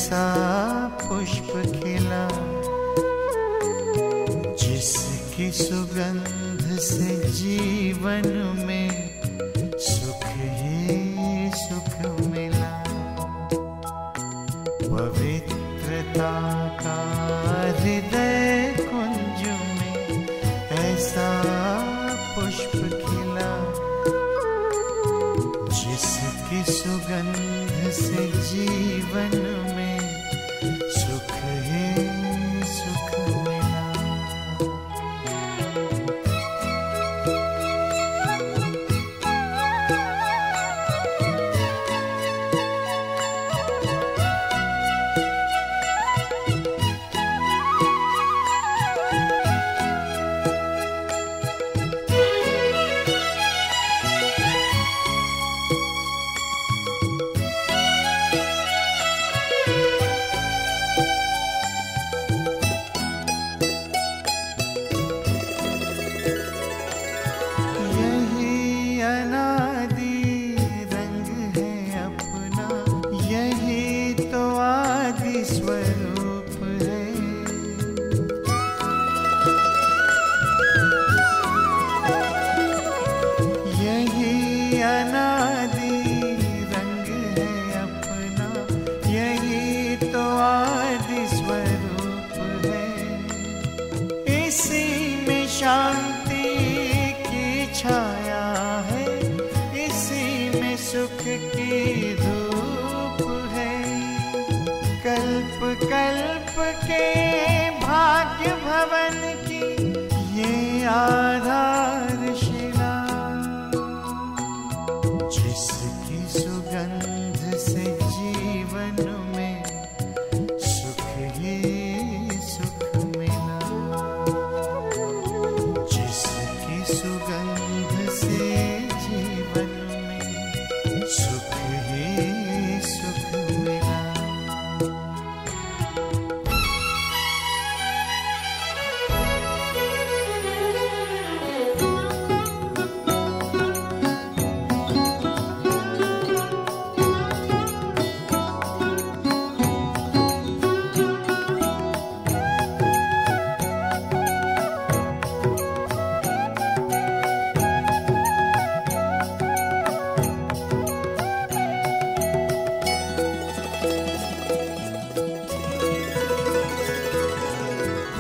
ऐसा पुष्प खिला जिसकी सुगंध से जीवन में सुख ही सुख मिला। पवित्रता का हृदय कुंज में ऐसा पुष्प खिला जिसकी सुगंध से जीवन में सुख ही सुख मिला। शांति की छाया है, इसी में सुख की धूप है। कल्प कल्प के भाग्य भवन की ये आधारशिला, जिसकी सुगंध से जीवन में सुख ही सुख मिला। जिसकी सुगंध से जीवन में सुख ही सुख मिला।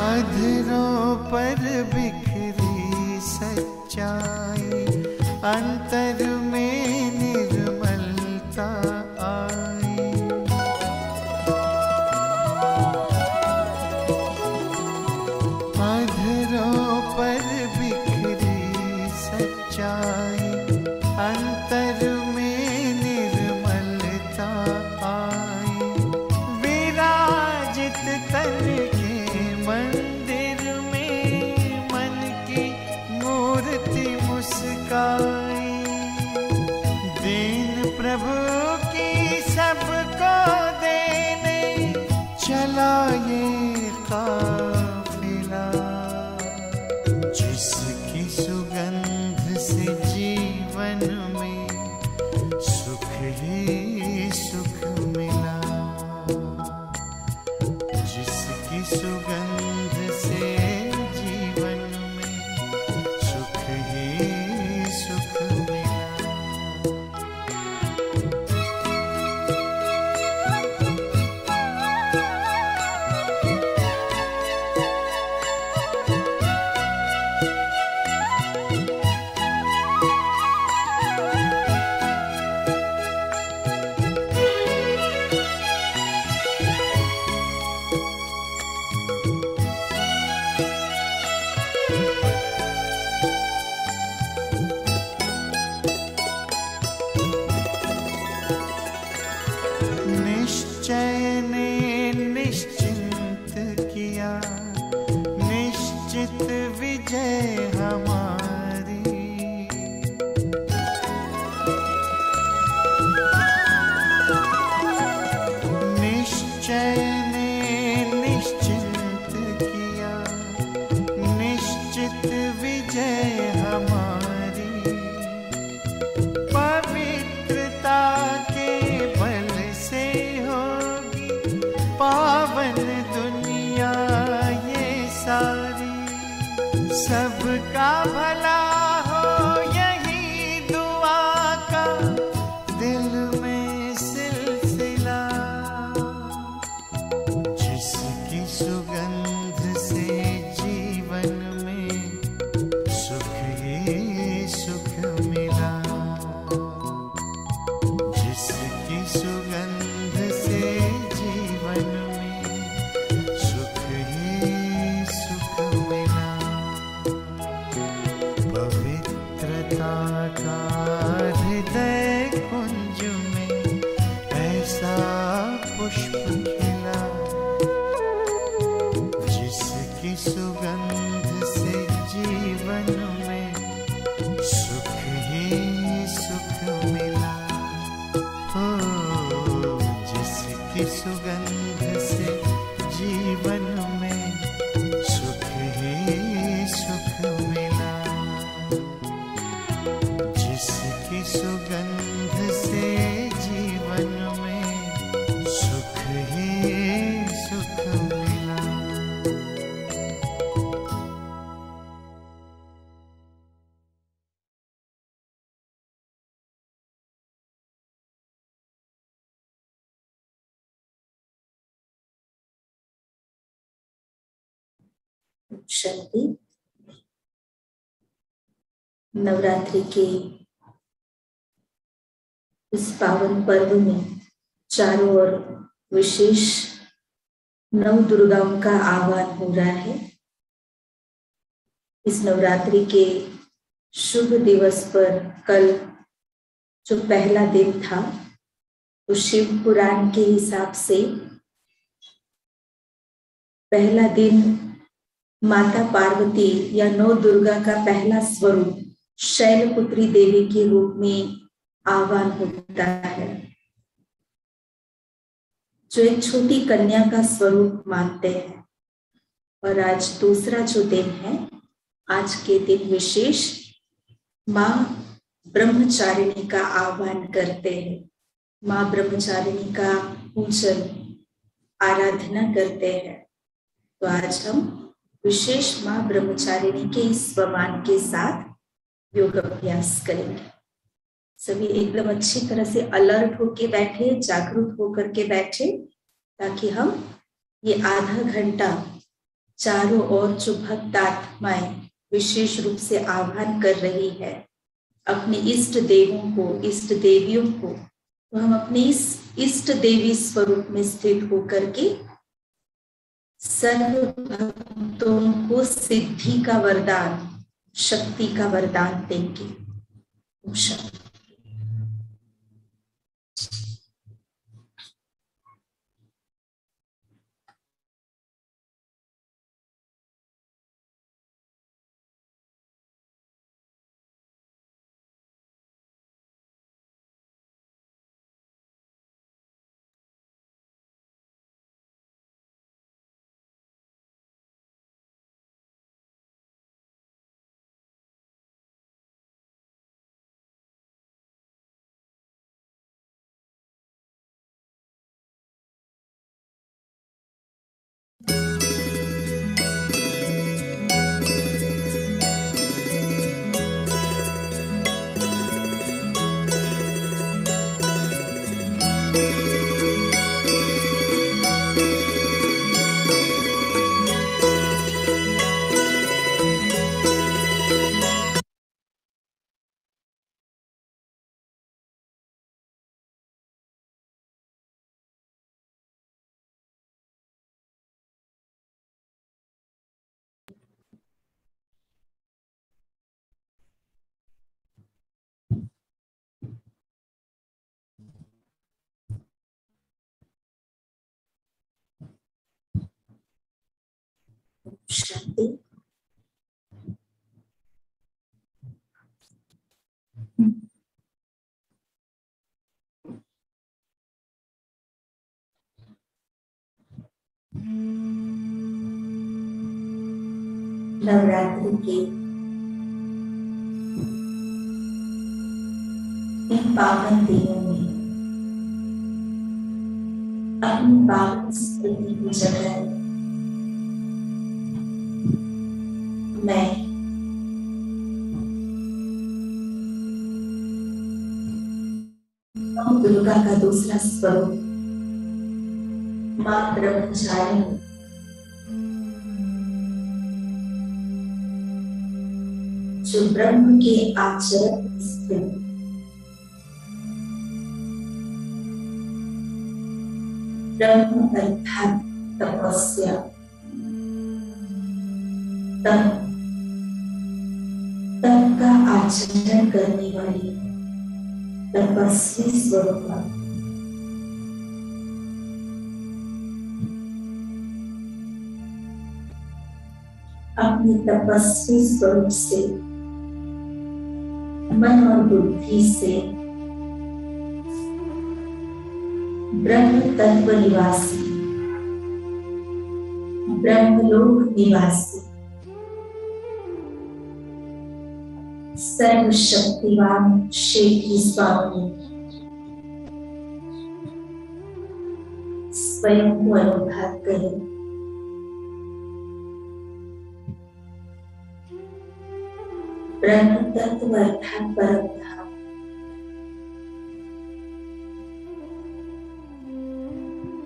अधरों पर बिखरी सच्चाई, अंतर में निर्मलता आई। अधरों पर बिखरी सच्चाई, अंतर में निर्मलता आई। विराजित तन मंदिर में मन की मूर्ति मुस्काई। दीन प्रभु की सबको देने चला ये काफिला, जिसकी सुगंध से जीवन में सुख ही सुख मिला। जिसकी सुगंध से जीवन में सुख ही सुख मिला। निश्चय ने निश्चिंत किया, निश्चित विजय हमारी। निश्चय ने निश्चिंत किया, निश्चित विजय हमारी। पवित्रता के बल से होगी सबका भला हो यही दुआ का दिल में सिलसिला। जिसकी सुगंध से जीवन में सुख ही सुख मिला। जिसकी सुगंध से जीवन में सुख ही सुख मिला। पवित्रता का हृदय कुंज में ऐसा पुष्प खिला। जिसकी सुगंध से जीवन में सुख ही सुख मिला। हो जिसकी सुगंध से जीवन में सुख ही सुख मिला। जिसकी सुगंध से जीवन में सुख ही सुख मिला। शांति। नवरात्रि के इस पावन पर्व में चारों ओर विशेष नव दुर्गाओं का आह्वान हो रहा है। इस नवरात्रि के शुभ दिवस पर कल जो पहला दिन था, तो शिव पुराण के हिसाब से पहला दिन माता पार्वती या नौ दुर्गा का पहला स्वरूप शैलपुत्री देवी के रूप में आह्वान होता है, जो एक छोटी कन्या का स्वरूप मानते हैं। और आज दूसरा जो दिन है, आज के दिन विशेष माँ ब्रह्मचारिणी का आह्वान करते हैं। माँ ब्रह्मचारिणी का पूजन आराधना करते हैं। तो आज हम विशेष माँ ब्रह्मचारिणी के इस स्वमान के साथ योग अभ्यास करेंगे। सभी एकदम अच्छी तरह से अलर्ट होके बैठे, जागरूक होकर के बैठे, ताकि हम ये आधा घंटा चारों ओर जो भक्त आत्माएं विशेष रूप से आह्वान कर रही है अपने इष्ट देवों को, इष्ट देवियों को, तो हम अपने इस इष्ट देवी स्वरूप में स्थित होकर के सर्व भक्तों को सिद्धि का वरदान, शक्ति का वरदान देंगे। शांति। नवरात्रि के इन पावन दिनों में अपनी पावन स्मृति की जगह मैं दुर्गा का दूसरा स्वरूप मां ब्रह्मचारिणी, जो ब्रह्म के आचरण में स्थित, ब्रह्म अर्थात तपस्या, तप का आचरण करने वाली तपस्वी स्वरूप, अपने तपस्वी स्वरूप से मन और बुद्धि से ब्रह्म तत्व निवासी, ब्रह्मलोक निवासी, सर्वशक्तिवान शेखी स्वामी स्वयं को अनुभव करें। ब्रह्म तत्व अर्थात परम धाम,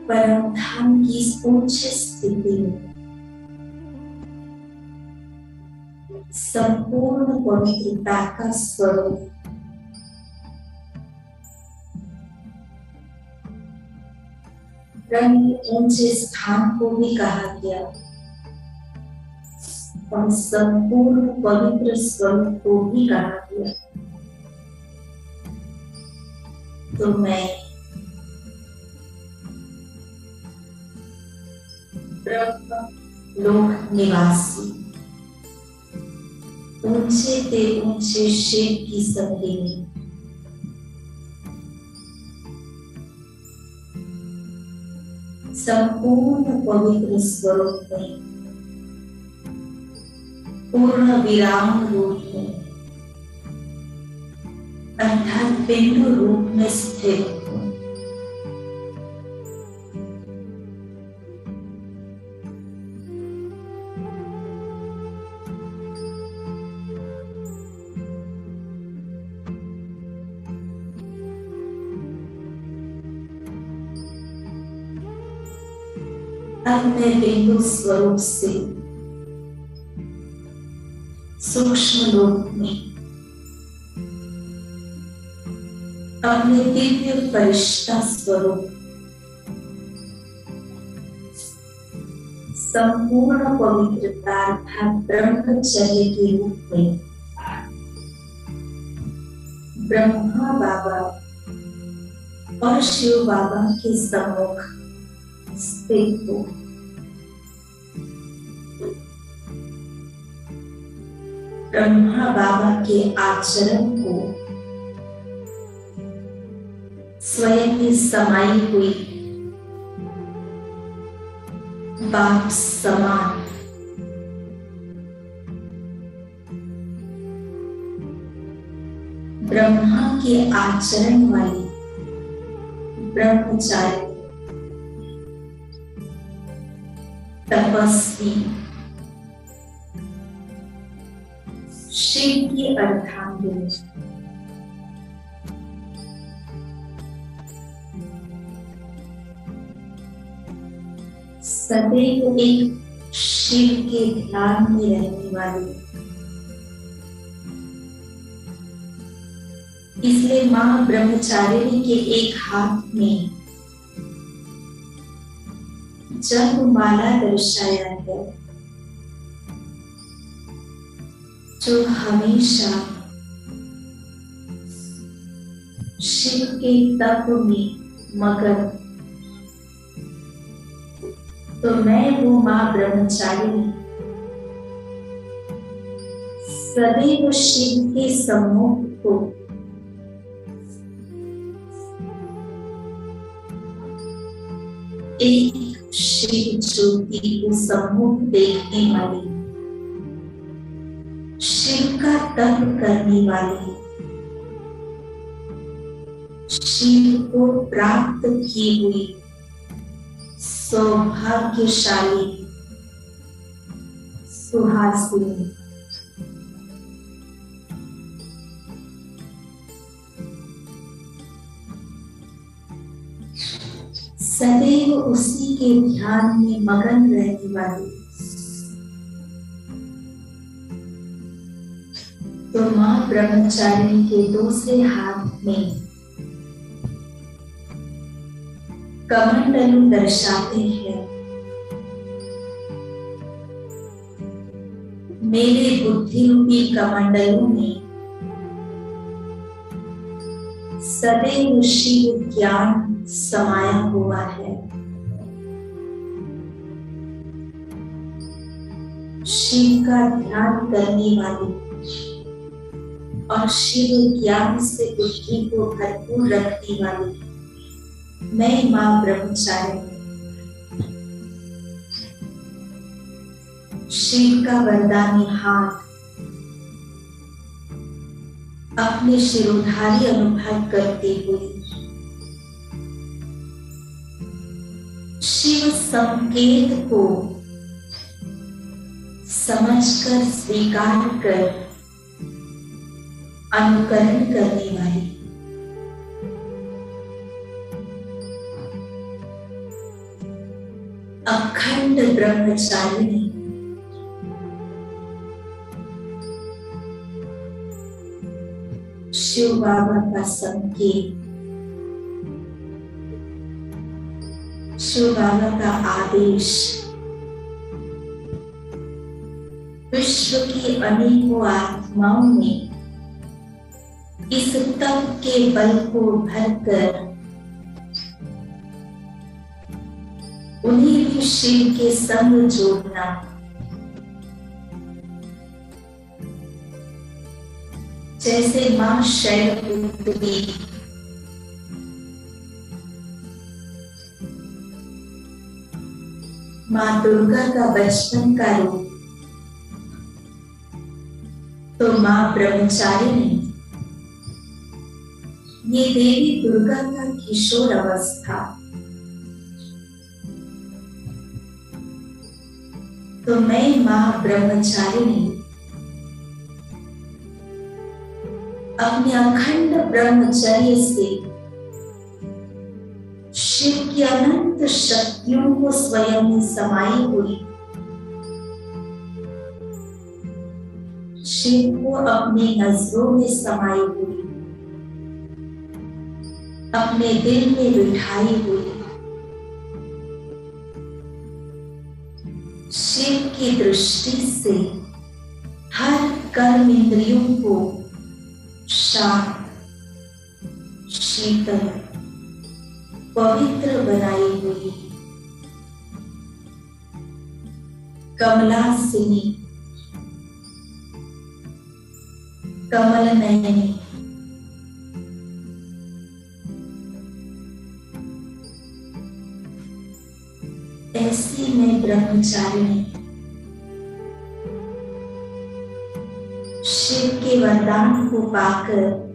परम धाम की उच्च स्थिति में संपूर्ण पवित्रता का स्वरूप, ब्रह्म ऊंचे स्थान को भी कहा गया और संपूर्ण पवित्र स्वरूप को भी कहा गया। तो मैं ब्रह्म लोक निवासी, ऊंचे ते ऊंचे शेर की संगिनी, संपूर्ण पवित्र स्वरूप में, पूर्ण विराम रूप में अर्थात बिंदु रूप में स्थित हूं। अब मैं बिंदु स्वरूप से सूक्ष्म लोक में अपने दिव्य फरिश्ता स्वरूप संपूर्ण पवित्रता अर्थात ब्रह्मचर्य के रूप में ब्रह्मा बाबा और शिव बाबा के सम्मुख स्थित हो। ब्रह्मा बाबा के आचरण को स्वयं में समाई हुई बाप समान ब्रह्मा के आचरण वाली ब्रह्मचारी तपस्वी शिव की अर्धांगिनी सदैव एक शिव के ध्यान में रहने वाली, इसलिए मां ब्रह्मचारिणी के एक हाथ में जप माला दर्शाया है, जो हमेशा शिव के तप में मगन। तो मैं वो मां ब्रह्मचारिणी सदैव शिव के सम्मुख को एक शिव ज्योति को सम्मुख देखने वाली, शिव का तप करने वाली, शिव को प्राप्त की हुई सौभाग्यशाली सुहासिनी, सदैव उसी के ध्यान में मगन रहने वाली, तो मां ब्रह्मचारिणी के दूसरे हाथ में कमंडलू दर्शाते हैं। मेरे बुद्धि रूपी कमंडलों में सदैव शिव ज्ञान समाया हुआ है। शिव का ध्यान करने वाली और शिव ज्ञान से बुद्धि को भरपूर रखने वाली मैं मां ब्रह्मचारिणी, शिव का वरदानी हाथ अपने शिरोधारी अनुभव करते हुए शिव संकेत को समझकर स्वीकार कर अनुकरण करने वाली अखंड ब्रह्मचारिणी शिव बाबा का संकेत, शिव बाबा का आदेश विश्व की अनेकों आत्माओं में इस तप के बल को भरकर उन्हें भी शिव के संग जोड़ना, जैसे मां शैलपुत्री मां दुर्गा का बचपन का रूप, तो मां ब्रह्मचारिणी ये देवी दुर्गा का किशोर अवस्था, तो मैं मां ब्रह्मचारिणी अपने अखंड ब्रह्मचर्य से शिव की अनंत शक्तियों को स्वयं में समाई हुई शिव को अपने नजरों में समाई हुई, अपने दिल में बिठाई हुई शिव की दृष्टि से हर कर्म इंद्रियों को शांत, शीतल, पवित्र बनाई हुई कमलासिनी, कमल नयनी, ऐसी मैं ब्रह्मचारिणी शिव के वरदान को पाकर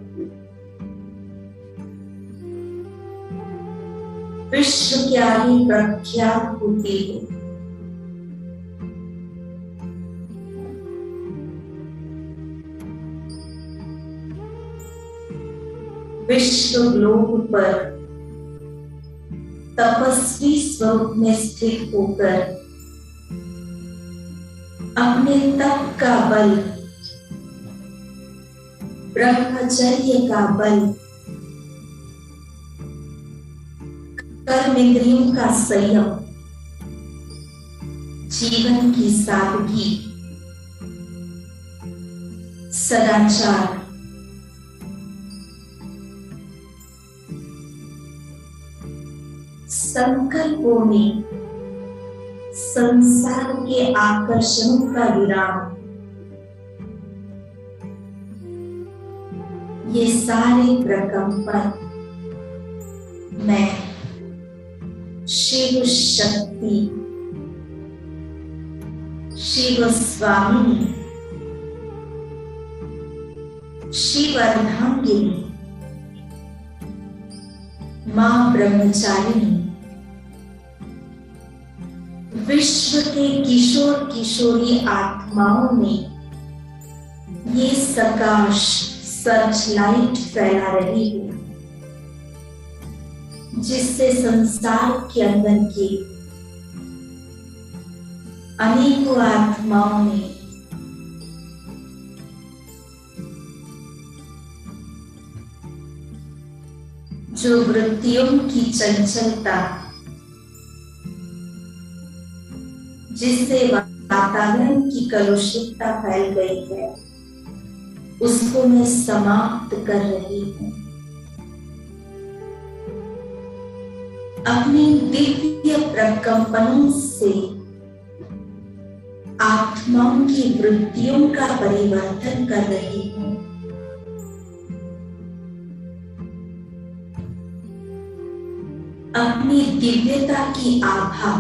विश्व के आगे प्रख्यात होती हूँ। विश्व ग्लोब पर तपस्वी स्वरूप में स्थित होकर अपने तप का बल, ब्रह्मचर्य का बल, कर्म इंद्रियों का संयम, जीवन की सादगी, सदाचार, संकल्पों में संसार के आकर्षणों का विराम, ये सारे प्रकंपन मैं शिव शक्ति, शिव स्वामिनी, शिव अर्धांगिनी, मां ब्रह्मचारिणी विश्व के किशोर किशोरी आत्माओं में ये सकाश सर्च लाइट फैला रही है, जिससे संसार के अंदर की अनेकों आत्माओं ने जो वृत्तियों की चंचलता, जिससे वातावरण की कलुषितता फैल गई है, उसको मैं समाप्त कर रही हूँ। अपने दिव्य प्रकंपनों से आत्माओं की वृत्तियों का परिवर्तन कर रही हूँ। अपनी दिव्यता की आभा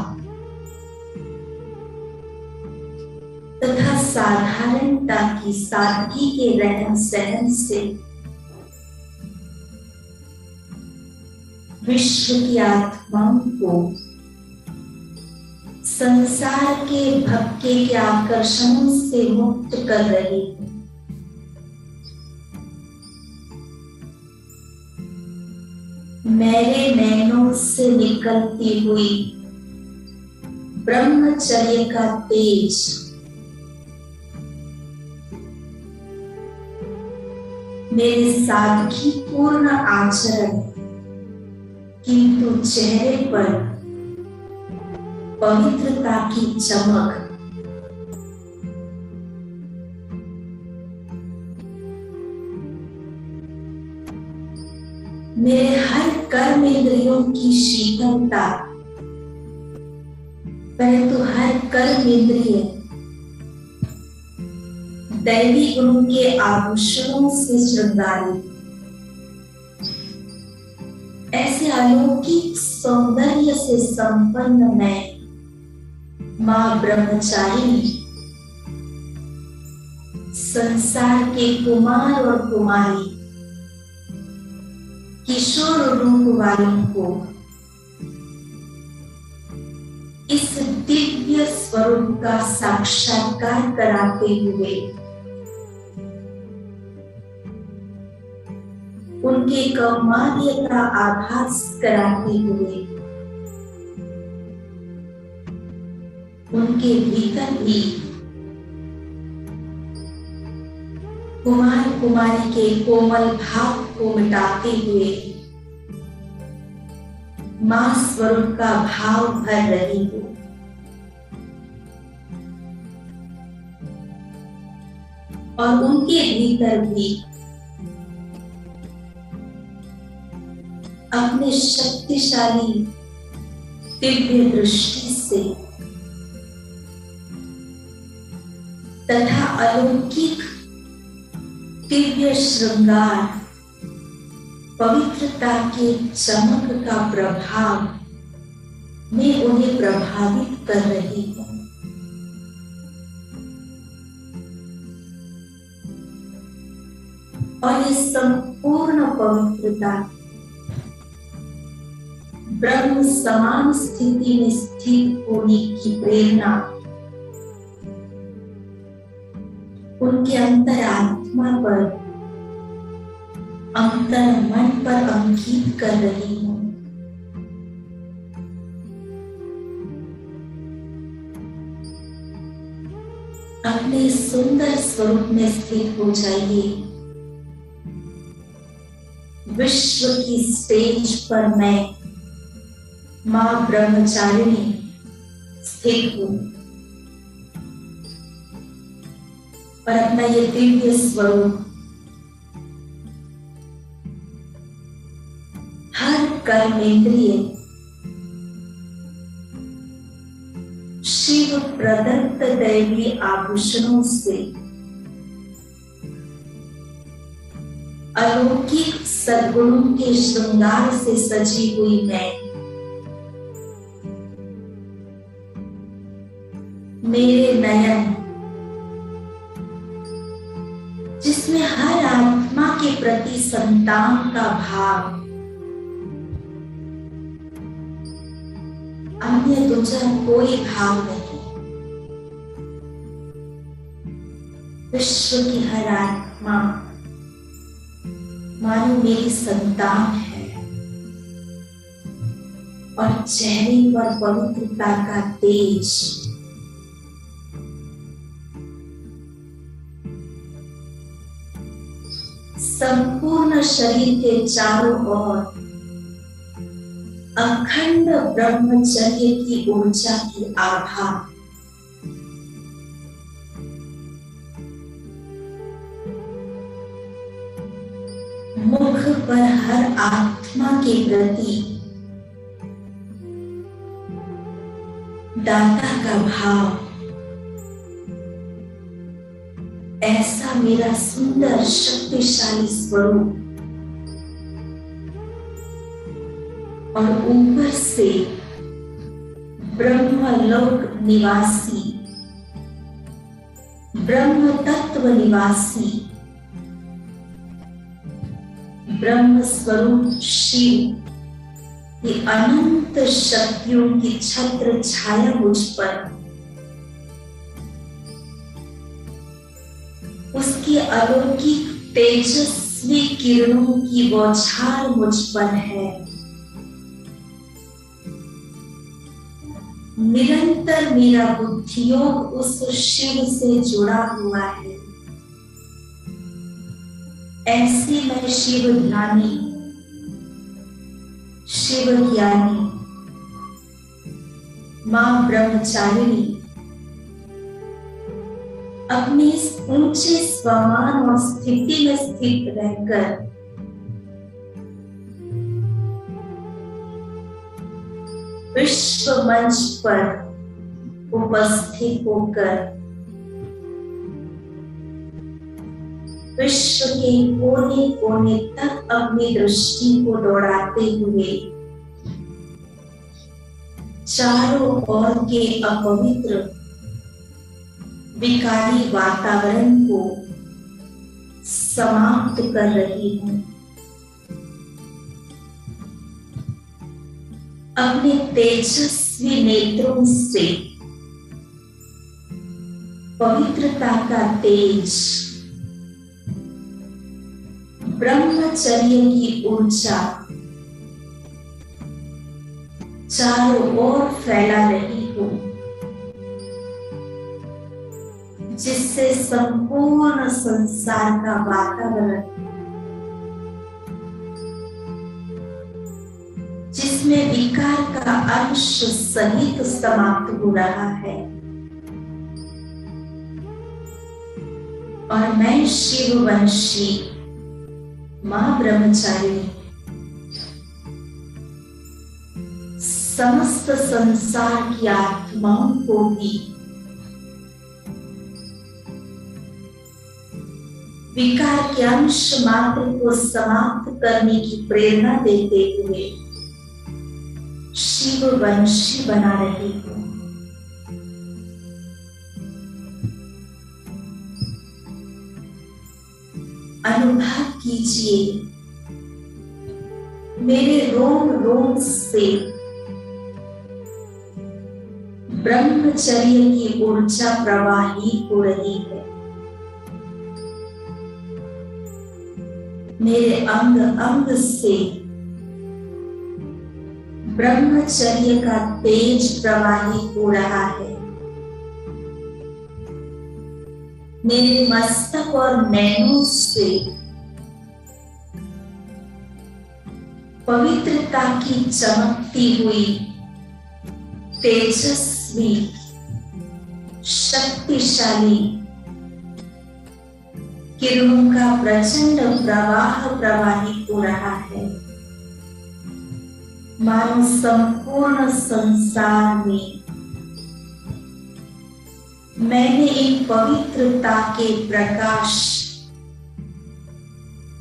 तथा साधारणता की सादगी के रहन सहन से विश्व की आत्माओं को संसार के भक्के के आकर्षणों से मुक्त कर रही हूँ। मेरे नैनों से निकलती हुई ब्रह्मचर्य का तेज मेरे सादगी पूर्ण आचरण किंतु चेहरे पर पवित्रता की चमक मेरे हर कर्म इंद्रियों की शीतलता, परंतु हर कर्म इंद्रिय दैवी गुणों के आभूषणों से श्रृंगारित, ऐसे अलौकिक सौंदर्य से संपन्न मैं मां ब्रह्मचारिणी संसार के कुमार और कुमारी किशोर रूप वालों को इस दिव्य स्वरूप का साक्षात्कार कराते हुए उनके कौमार्य का आभास कराते हुए उनके भीतर भी कुमार कुमारी के कोमल भाव को मिटाते हुए मां स्वरूप का भाव भर रही हूं। और उनके भीतर भी अपने शक्तिशाली दिव्य दृष्टि से तथा अलौकिक दिव्य श्रृंगार पवित्रता के चमक का प्रभाव मैं उन्हें प्रभावित कर रही हूं। और ये संपूर्ण पवित्रता ब्रह्म समान स्थिति में स्थित होने की प्रेरणा उनके अंतरात्मा पर, अंतर मन पर अंकित कर रही हूं। अपने सुंदर स्वरूप में स्थित हो जाइए। विश्व की स्टेज पर मैं मां ब्रह्मचारिणी स्थित हूं और अपना ये दिव्य स्वरूप हर कर्मेंद्रिय शिव प्रदत्त दैवी आभूषणों से अलौकिक सद्गुणों के श्रृंगार से सजी हुई मैं मेरे नयन जिसमें हर आत्मा के प्रति संतान का भाव, अन्य दूसरा कोई भाव नहीं। विश्व की हर आत्मा मानो मेरी संतान है। और चेहरे पर पवित्रता का तेज। संपूर्ण शरीर के चारों ओर अखंड ब्रह्मचर्य की ऊर्जा की आभा। मुख पर हर आत्मा के प्रति दाता का भाव। ऐसा मेरा सुंदर शक्तिशाली स्वरूप, और ऊपर से ब्रह्मलोक निवासी, ब्रह्म तत्व निवासी, ब्रह्म स्वरूप शिव की अनंत शक्तियों की छत्र छाया मुझ पर, उसकी अलौकिक तेजस्वी किरणों की बौछार मुझ पर है। निरंतर मेरा बुद्धियोग उस शिव से जुड़ा हुआ है। ऐसी मैं शिव ध्यानी, शिव ज्ञानी, मां ब्रह्मचारिणी अपने इस ऊंचे स्वमान और स्थिति में स्थित रहकर विश्व मंच पर उपस्थित होकर विश्व के कोने कोने तक अपनी दृष्टि को दौड़ाते हुए चारों ओर के अपवित्र विकारी वातावरण को समाप्त कर रही हूं। अपने तेजस्वी नेत्रों से पवित्रता का तेज, ब्रह्मचर्य की ऊर्जा चारों ओर फैला रही हूं, जिससे संपूर्ण संसार का वातावरण, जिसमें विकार का अंश सहित समाप्त हो रहा है, और मैं शिववंशी मां ब्रह्मचारिणी समस्त संसार की आत्माओं को भी विकार के अंश मात्र को समाप्त करने की प्रेरणा देते हुए शिववंशी बना रही हूं। अनुभव कीजिए मेरे रोम रोम से ब्रह्मचर्य की ऊर्जा प्रवाहित हो रही है। मेरे अंग अंग से ब्रह्मचर्य का तेज प्रवाहित हो रहा है। मेरे मस्तक और नैनों से पवित्रता की चमकती हुई तेजस्वी शक्तिशाली किरणों का प्रचंड प्रवाह प्रवाहित हो रहा है। मानो संपूर्ण संसार में मैंने इन पवित्रता के प्रकाश,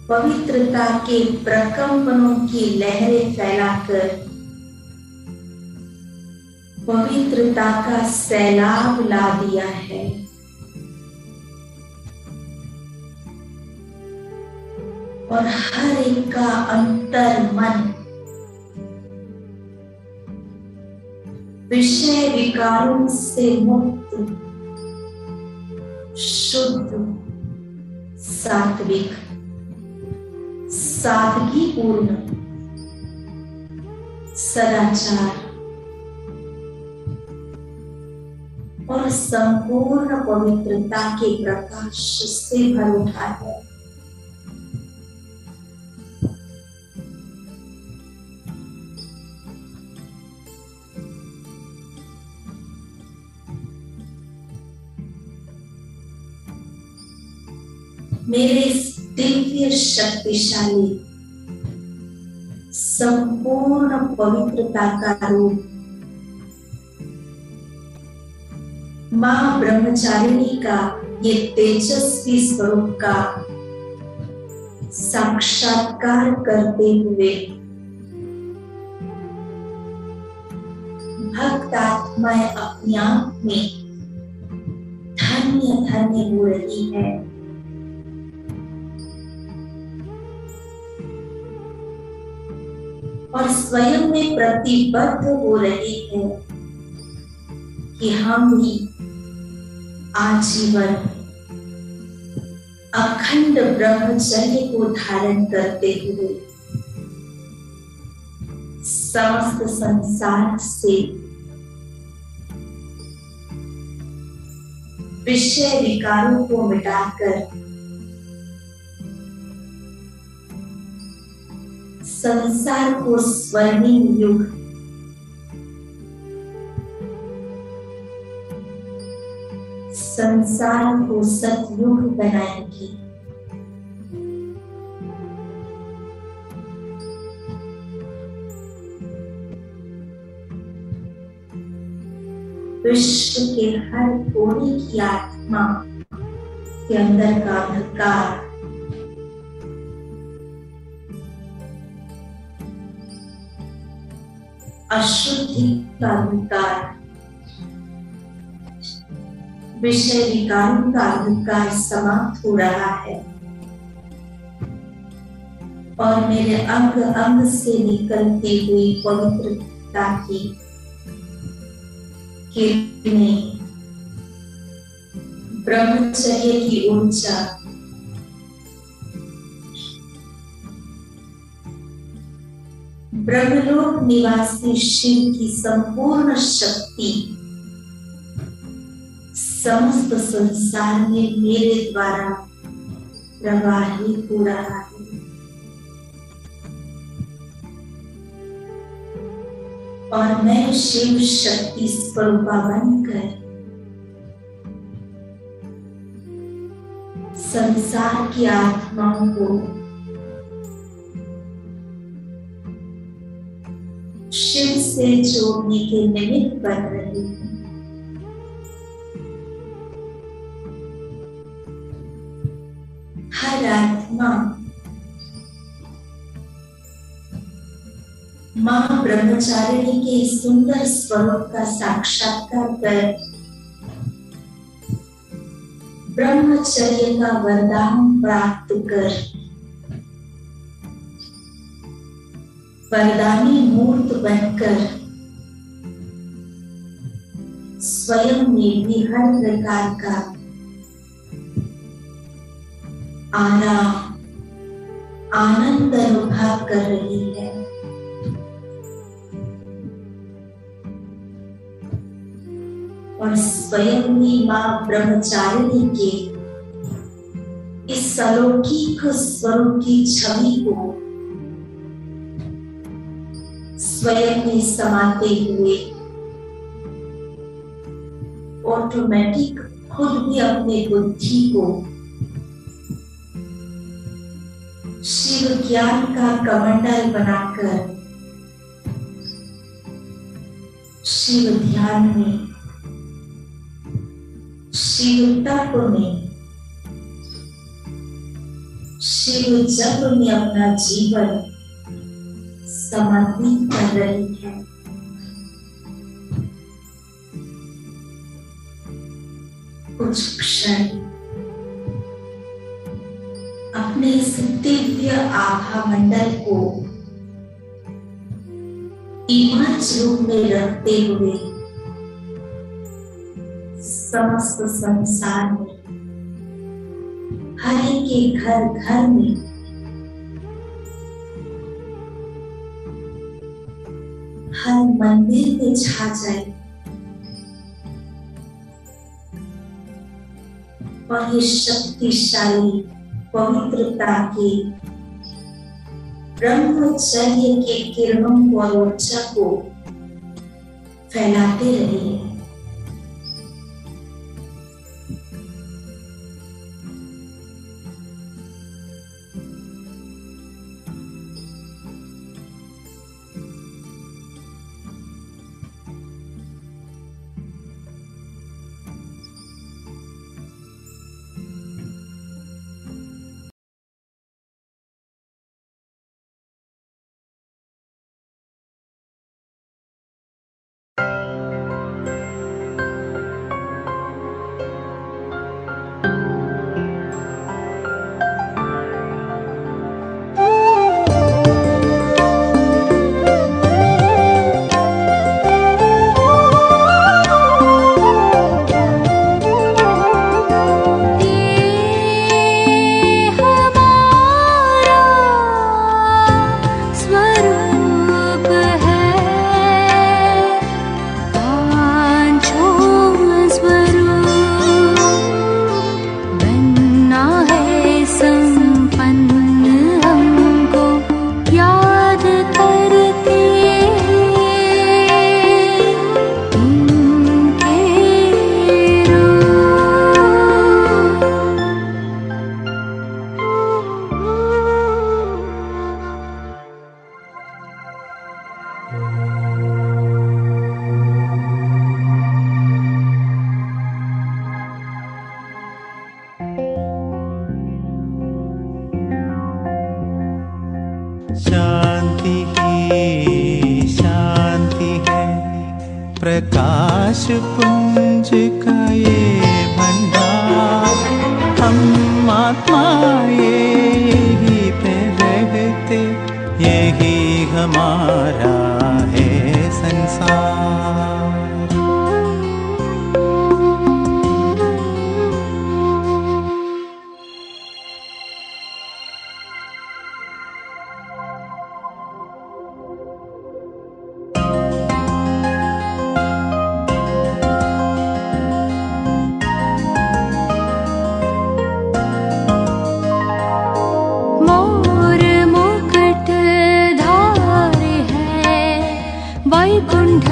पवित्रता के प्रकंपनों की लहरें फैलाकर पवित्रता का सैलाब ला दिया है। और हर एक का अंतर मन विषय विकारों से मुक्त, शुद्ध, सात्विक, सादगी पूर्ण, सदाचार और संपूर्ण पवित्रता के प्रकाश से भर उठा है। मेरे इस दिव्य शक्तिशाली संपूर्ण पवित्रता का रूप मां ब्रह्मचारिणी का ये तेजस्वी स्वरूप का साक्षात्कार करते हुए भक्त आत्माएं अपने आप में धन्य धन्य हो रही है। और स्वयं में प्रतिबद्ध हो रही है कि हम भी आजीवन अखंड ब्रह्मचर्य को धारण करते हुए समस्त संसार से विषय विकारों को मिटाकर संसार को स्वर्णिम युग संसार को सतयुग बनाएंगे। विश्व के हर कोने की आत्मा के अंदर का अंधकार अशुद्धि का अंधकार विषय विकारों का अंधकार समाप्त हो रहा है और मेरे अंग अंग से निकलती हुई पवित्रता की किरणें ब्रह्मचर्य की ऊर्जा ब्रह्मलोक निवासी शिव की संपूर्ण शक्ति समस्त संसार में मेरे द्वारा प्रवाहित हो रहा है। और मैं शिव शक्ति स्वरूपा बनकर संसार की आत्माओं को शिव से जोड़ने के निमित्त बन रही हूँ। हर आत्मा मां ब्रह्मचारिणी के सुंदर स्वरूप का साक्षात्कार कर ब्रह्मचर्य का वरदान प्राप्त कर वरदानी मूर्त बनकर स्वयं में भी हर प्रकार का आराम आनंद अनुभव कर रही है। और स्वयं ही मां ब्रह्मचारिणी के इस अलौकिक स्वरूप की छवि को स्वयं में समाते हुए ऑटोमेटिक खुद भी अपने बुद्धि को शिव ज्ञान का कमंडल बनाकर शिव ध्यान में शिव तप में शिव जप में अपना जीवन समर्पित कर रही है। कुछ क्षण अपने इस दिव्य आभा मंडल को इमर्ज रूप में रखते हुए समस्त संसार में हर एक के घर घर में हर मंदिर में छा जाए। वही शक्तिशाली पवित्रता की ब्रह्मचर्य के किरणों को और ऊर्जा को फैलाते रहिए। शांति ही शांति है, प्रकाश पुंज का ये भंडार। हम आत्माएं यही पे रहते, यही हमारा है संसार। वैकुंठ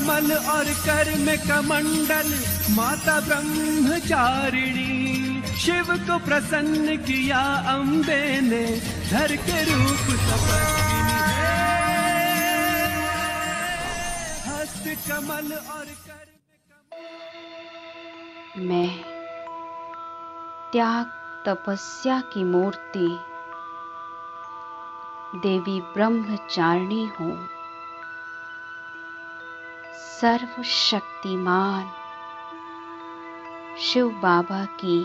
कमल और कर में कमंडल माता ब्रह्मचारिणी। शिव को प्रसन्न किया अम्बे ने धर के रूप तपस्विनी है। हस्त कमल और कर मैं त्याग तपस्या की मूर्ति देवी ब्रह्मचारिणी हूँ। सर्वशक्तिमान शिव बाबा की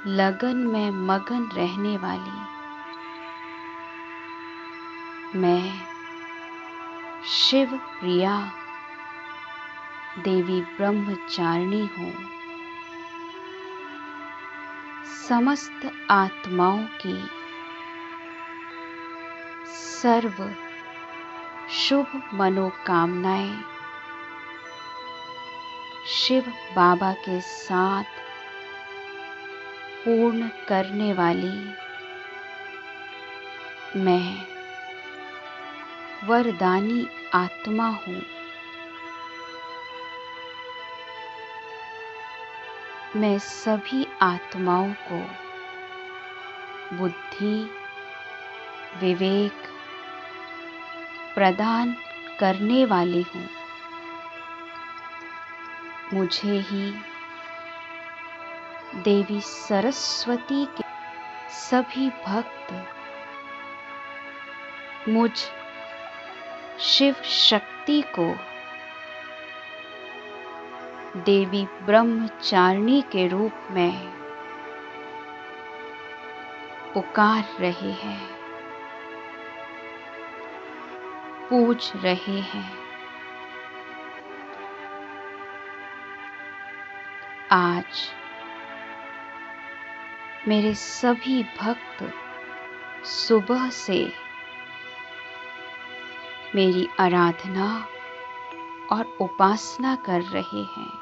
लगन में मगन रहने वाली मैं शिव प्रिया देवी ब्रह्मचारिणी हूँ। समस्त आत्माओं की सर्व शुभ मनोकामनाएं शिव बाबा के साथ पूर्ण करने वाली मैं वरदानी आत्मा हूँ। मैं सभी आत्माओं को बुद्धि विवेक प्रदान करने वाली हूँ। मुझे ही देवी सरस्वती के सभी भक्त मुझ शिव शक्ति को देवी ब्रह्मचारिणी के रूप में पुकार रहे हैं, पूज रहे हैं। आज मेरे सभी भक्त सुबह से मेरी आराधना और उपासना कर रहे हैं।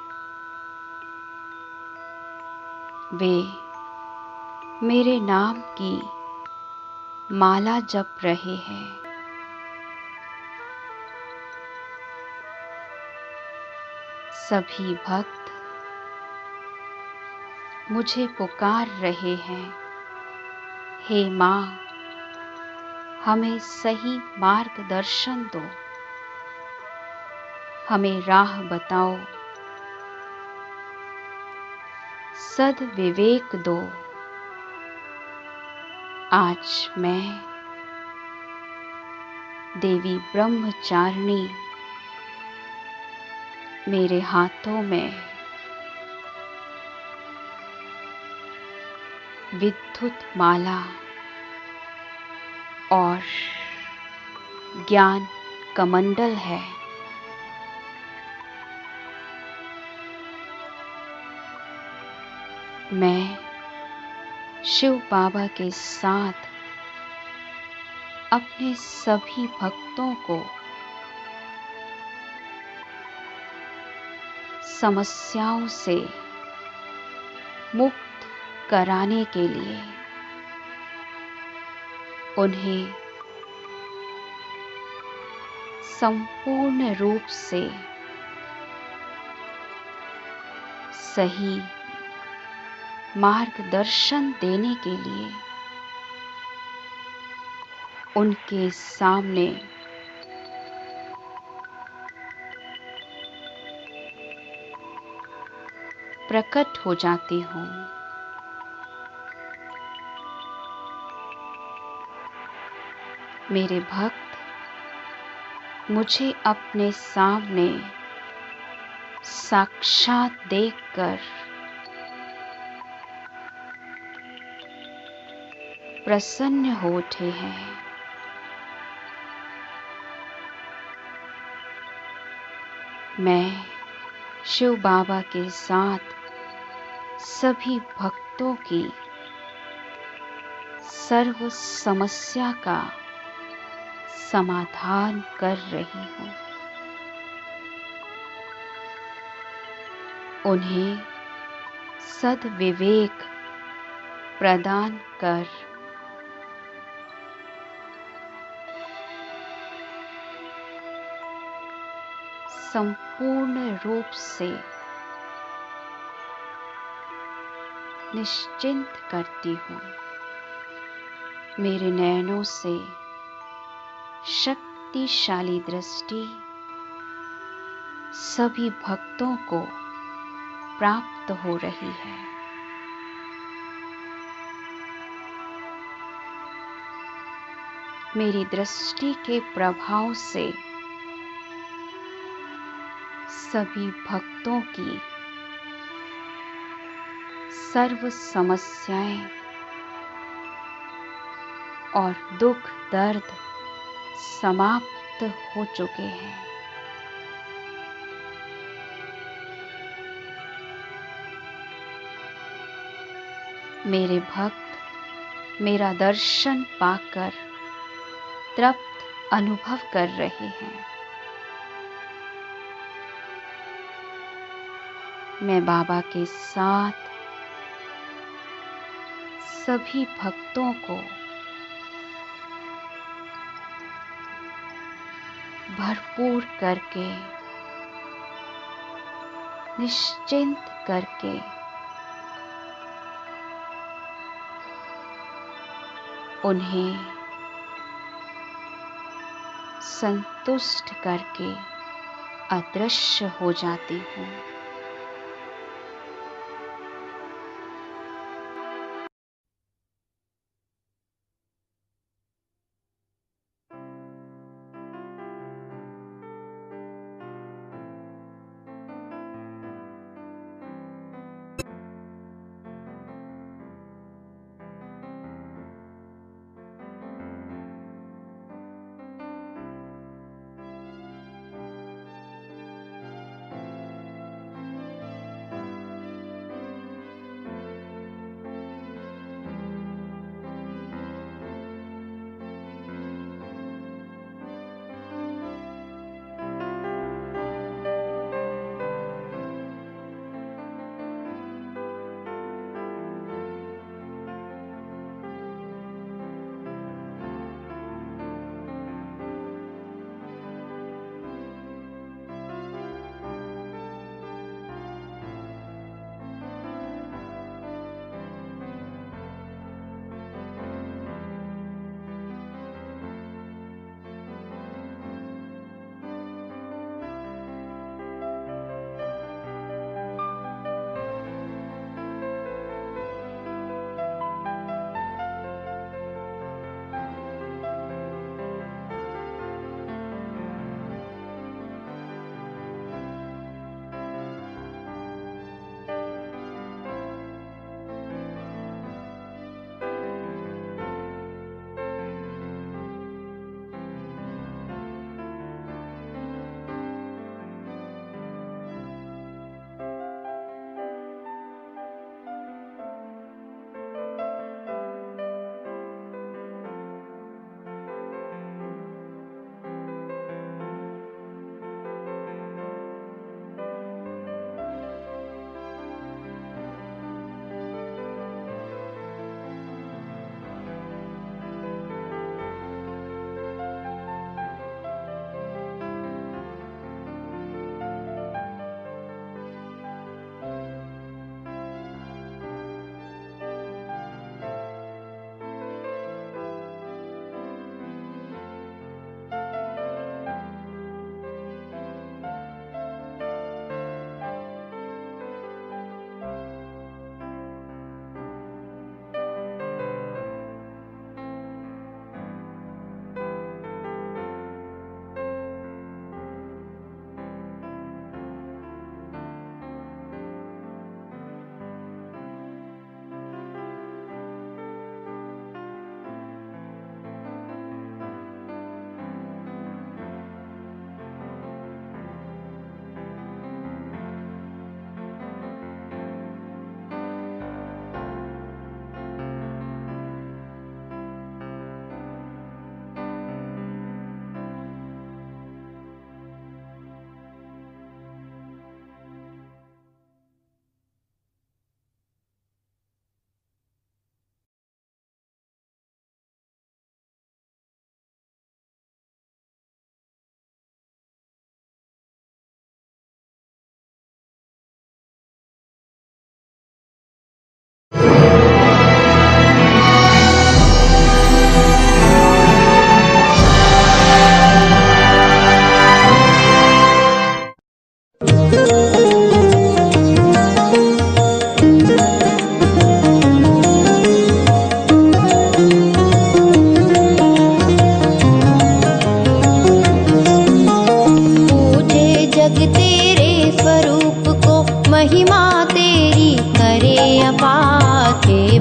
वे मेरे नाम की माला जप रहे हैं। सभी भक्त मुझे पुकार रहे हैं, हे माँ, हमें सही मार्गदर्शन दो, हमें राह बताओ, सद्विवेक दो। आज मैं देवी ब्रह्मचारिणी मेरे हाथों में विद्युत माला और ज्ञान कमंडल है। मैं शिव बाबा के साथ अपने सभी भक्तों को समस्याओं से मुक्त कराने के लिए उन्हें संपूर्ण रूप से सही मार्गदर्शन देने के लिए उनके सामने प्रकट हो जाती हूँ। मेरे भक्त मुझे अपने सामने साक्षात देखकर प्रसन्न हो उठे हैं। मैं शिव बाबा के साथ सभी भक्तों की सर्व समस्या का समाधान कर रही हूँ। उन्हें सद्विवेक प्रदान कर संपूर्ण रूप से निश्चिंत करती हूँ। मेरे नयनों से शक्तिशाली दृष्टि सभी भक्तों को प्राप्त हो रही है। मेरी दृष्टि के प्रभाव से सभी भक्तों की सर्व समस्याएं और दुख दर्द समाप्त हो चुके हैं। मेरे भक्त मेरा दर्शन पाकर तृप्त अनुभव कर रहे हैं। मैं बाबा के साथ सभी भक्तों को भरपूर करके, निश्चिंत करके उन्हें संतुष्ट करके अदृश्य हो जाती हूँ।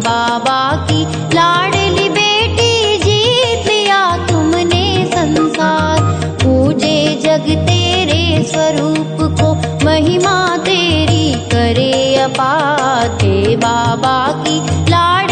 बाबा की लाडली बेटी, जीत लिया तुमने संसार। पूजे जग तेरे स्वरूप को, महिमा तेरी करे अपार। हे बाबा की लाड